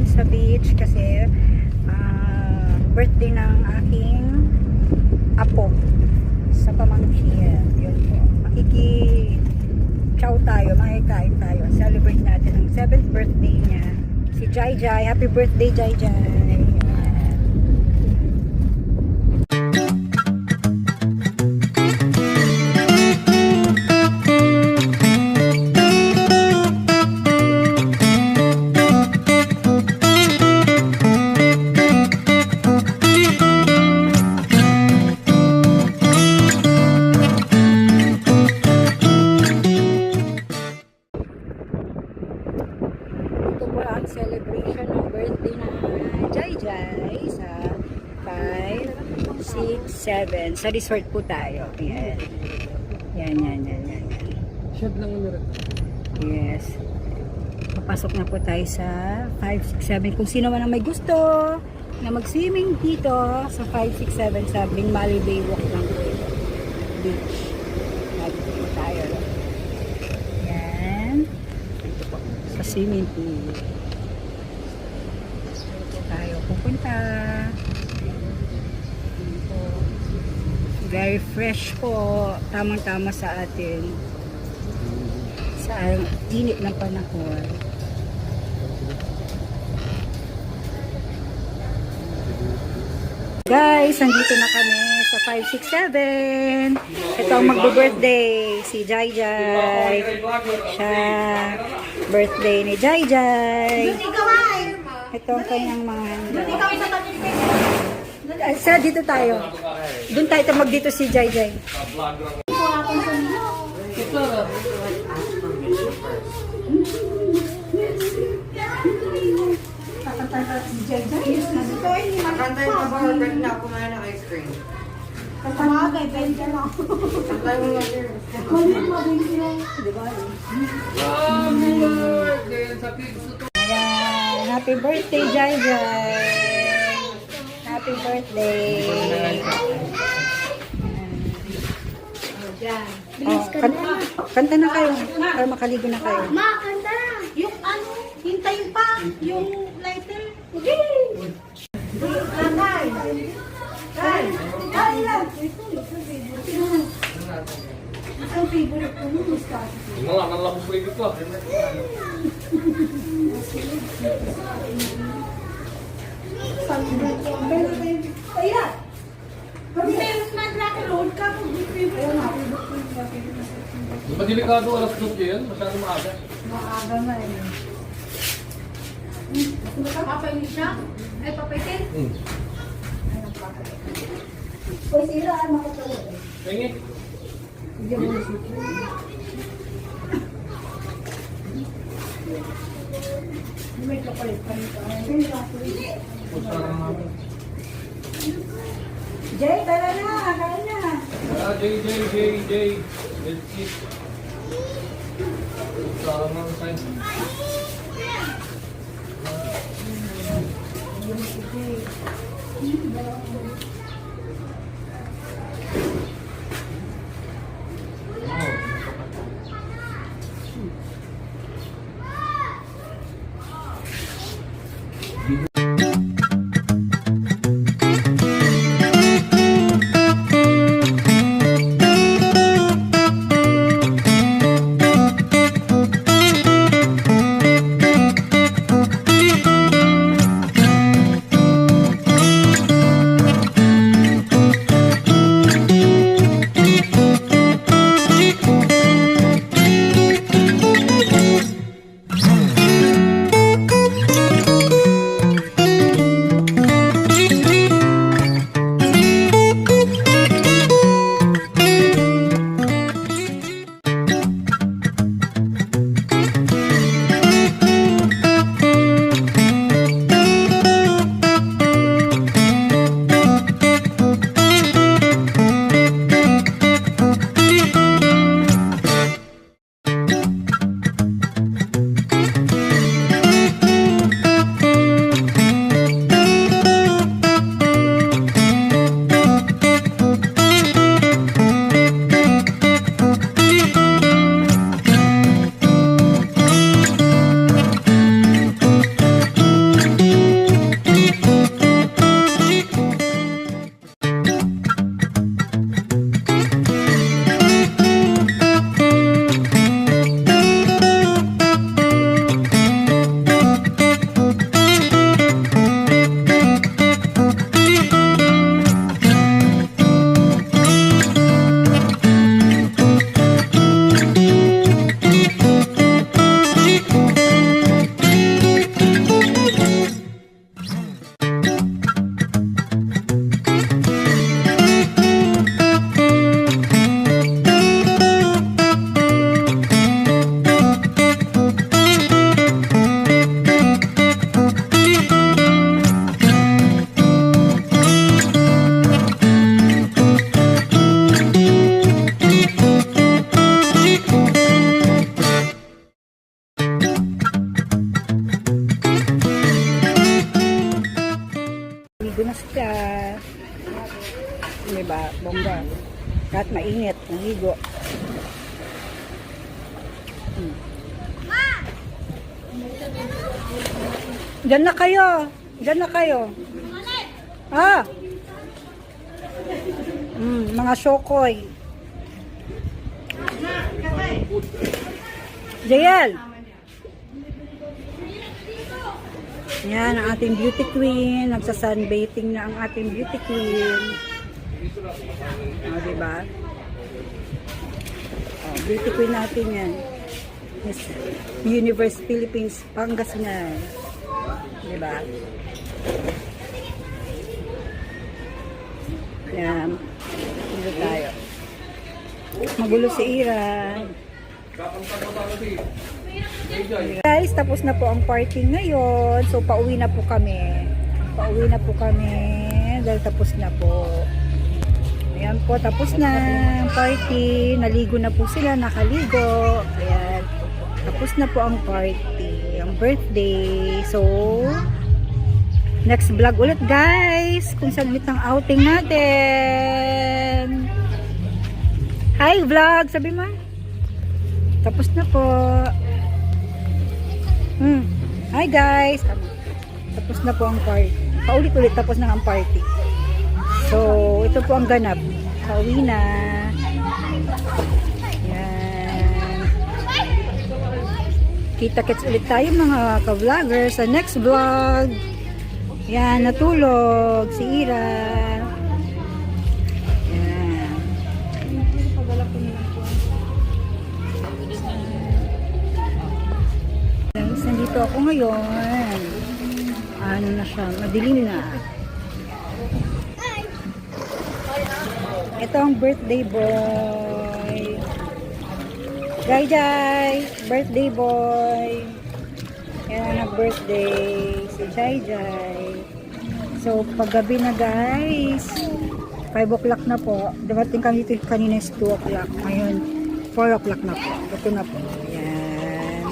sa beach kasi birthday ng aking apo sa pamangkin. Yun po. Ciao tayo, makikain tayo. Celebrate natin ang 7th birthday niya. Si Jai Jai. Happy birthday, Jai Jai. Celebration ng birthday na Jai Jai sa 5, 6, 7 sa resort po tayo. Yan. Yan. Shot lang ulit. Yes. Papasok na po tayo sa 5, 6, 7. Kung sino man ang may gusto na mag-swimming dito sa 5, 6, 7 sa Bingmali Bay Walk ng beach. Nandito po tayo. Yan. Sa swimming pool tayo pupunta. Very fresh po, tamang-tama sa atin sa init ng panahon. Guys, nandito na kami sa 5, 6, 7. Ito ang magbo-birthday si Jai Jai. Siya birthday ni Jai Jai. Ito ang kanyang mga handa. Sa dito tayo. Doon tayo tamag dito si Jai Jai. Kakantay pa ba or na kumain ng ice cream? Kamagay, benta lang. Kakantay mo lang yun. Ayan, happy birthday, Jai Jai. Happy birthday. Kanta na kayo. Para makaligo na kayo. Ma, kanta na. Yung ano, hintayin pa. Yung lighter. Okay. Kay. Kay. Kay lang. Ang favorite ko nung mustasa. Hindi nga, kanala ko pwede ko. Kaya. Kami meron na track load ka. Di ba delikado alas 12 yan? Masyado maaga. Maaga na eh. Papay siya? Ay, papaitin? O sila, makapalo. Tingin. May kapalit pa nito. Pusta lang namin. Jay, tara na. Kain na. Jay. Let's eat. Pusta lang namin tayo. sila. Diba? Bongga. Kahit mainit, naligo. Diyan na kayo. Diyan na kayo. Ah! Mga shokoy. Jael! Yan ang ating beauty queen. Nagsa-sunbathing na ang ating beauty queen. O, diba? O, beauty queen natin yan. Miss Universe Philippines, Pangasinan. Diba? Yan. Dito tayo. Magulo si Ira. Guys, tapos na po ang party ngayon. So, pauwi na po kami. Pauwi na po kami. Dahil tapos na po. Ayan po, tapos na ang party. Naligo na po sila, nakaligo. Ayan. Tapos na po ang party. Ang birthday. So, next vlog ulit guys. Kung saan ulit ang outing natin. Hi vlog, sabi mo. Tapos na po. Hi guys. Tapos na po ang party. Paulit-ulit tapos na ang party. So, ito po ang ganap. Pauwi na. Yan. Kita-kits ulit tayo mga ka-vlogger sa next vlog. Yan, natulog si Ira. Yan. Guys, nandito ako ngayon. Ano na siya, madilim na. Ito ang birthday boy. Jai Jai, birthday boy. Yan ang birthday si Jai Jai. So, paggabi na guys. 5 o'clock na po. Dumating kami dito kanina is 2 o'clock. Ngayon, 4 o'clock na po. Ito na po. Yan.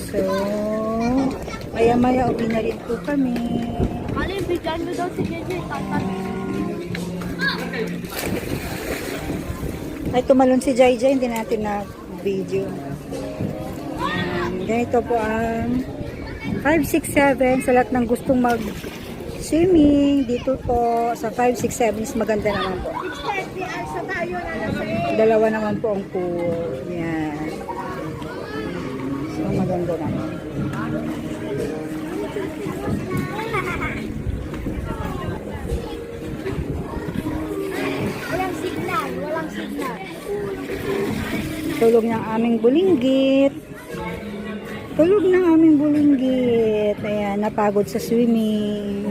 So, maya-maya uwi na rin po kami. Alin, bigyan mo daw si JJ, tatat. Ay, tumalon si Jai Jai. Hindi natin na video. Ganito po ang 567 sa lahat ng gustong mag-swimming. Dito po sa 567 is maganda naman po. 6:30 ay sa tayo na nasa Dalawa naman po ang pool. Yan. So, maganda naman. Walang signal, walang signal. Tulog ng aming bulinggit. Tulog ng aming bulinggit. Ayan, napagod sa swimming.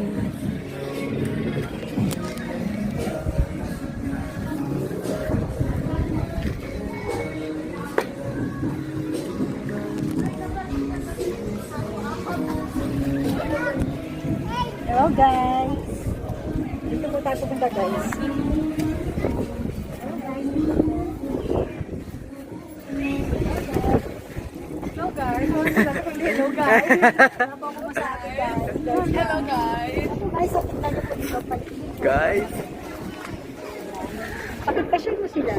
Hello guys. Dito po tayo pupunta guys. Hello guys. Hello guys. Habang ko sa atin guys. Hello guys. Ay, sa tingnan ko dito pala. Guys, Pakipasyon mo sila.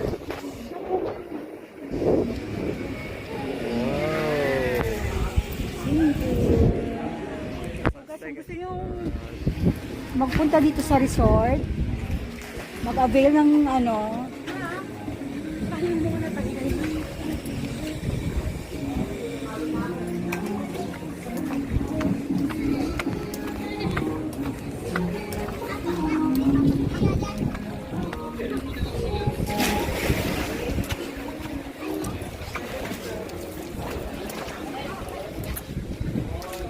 Kung gusto nyo magpunta dito sa resort, mag-avail ng ano,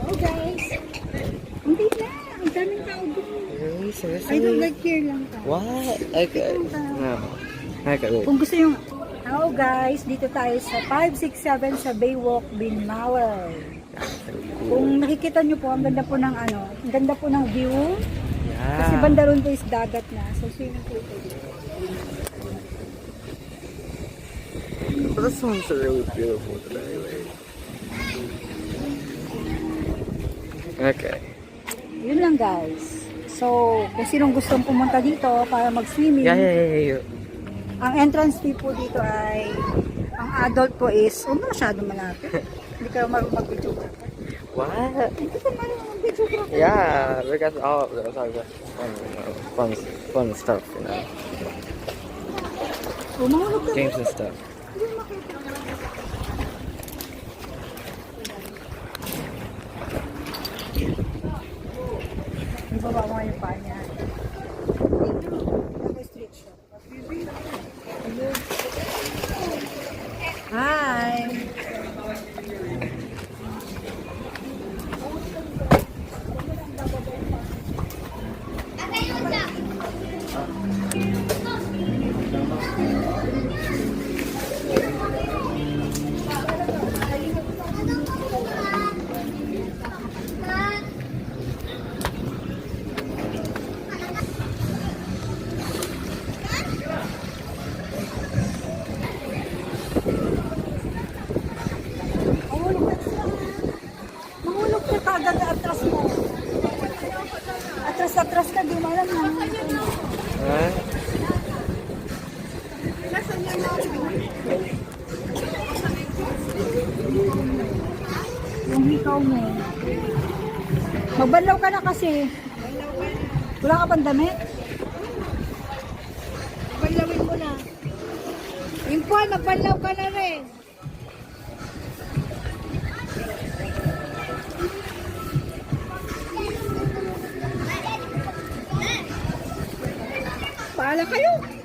oh guys, hindi na, ang daming tao doon. really? I don't Seriously? like here lang ka. What? Okay. No. Okay, wait. Kung gusto yung, hello guys, dito tayo sa 567 sa Baywalk, Binmawal. Kung nakikita nyo po, ang ganda po ng ano, ang ganda po ng view. Kasi Yeah. banda ron po is dagat na. So, swimming pool po dito. But this one's really beautiful today, wait. Okay. Yun lang guys. So, kung sinong gustong pumunta dito para mag-swimming, Yeah. ang entrance fee po dito ay, ang adult po is, huwag na masyadong malapit. Hindi ka marunong mag-videographer. What? Hindi ka marunong mag-videographer. Yeah, because all of those are just fun stuff, you know, Umahulog ka. games and stuff. Ibaba mo yung paa niya. Naka-street siya. Hi! Mahulog ka kagad na atras mo. Atras ka, di mo alam na. Huh? Yung hikaw mo. Magbanlaw ka na kasi. Wala ka pang damit? Banlawin mo na. Impuan, magbanlaw ka na rin. Paala kayo.